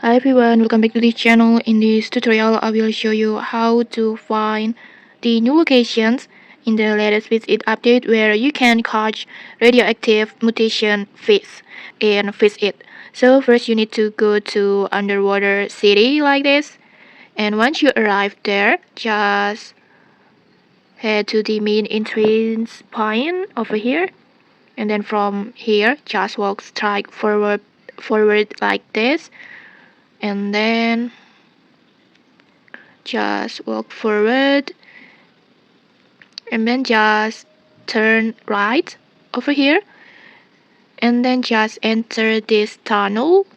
Hi everyone, welcome back to this channel. In this tutorial, I will show you how to find the new locations in the latest visit update where you can catch radioactive mutation fish and fish it. So first you need to go to underwater city like this, and once you arrive there, just head to the main entrance point over here, and then from here just walk straight forward like this, and then just walk forward and then just turn right over here, and then just enter this tunnel,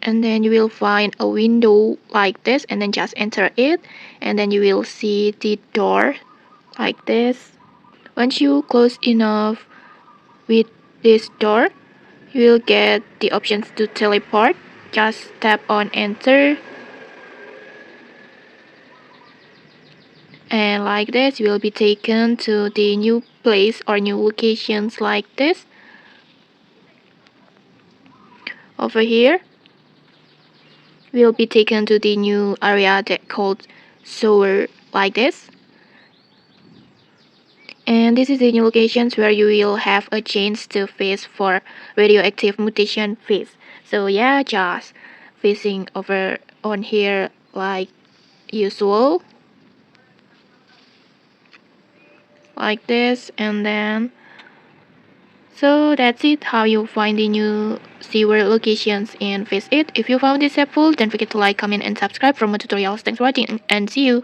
and then you will find a window like this, and then just enter it, and then you will see the door like this. Once you close enough with this door, you will get the options to teleport. Just tap on enter, and like this you will be taken to the new place or new locations like this. Over here we'll be taken to the new area that called sewer like this, and this is the new locations where you will have a chance to fish for radioactive mutation fish. So yeah, just fishing over on here like usual like this, and then so that's it, how you find the new sewer locations and fish it. If you found this helpful, don't forget to like, comment and subscribe for more tutorials. Thanks for watching and see you.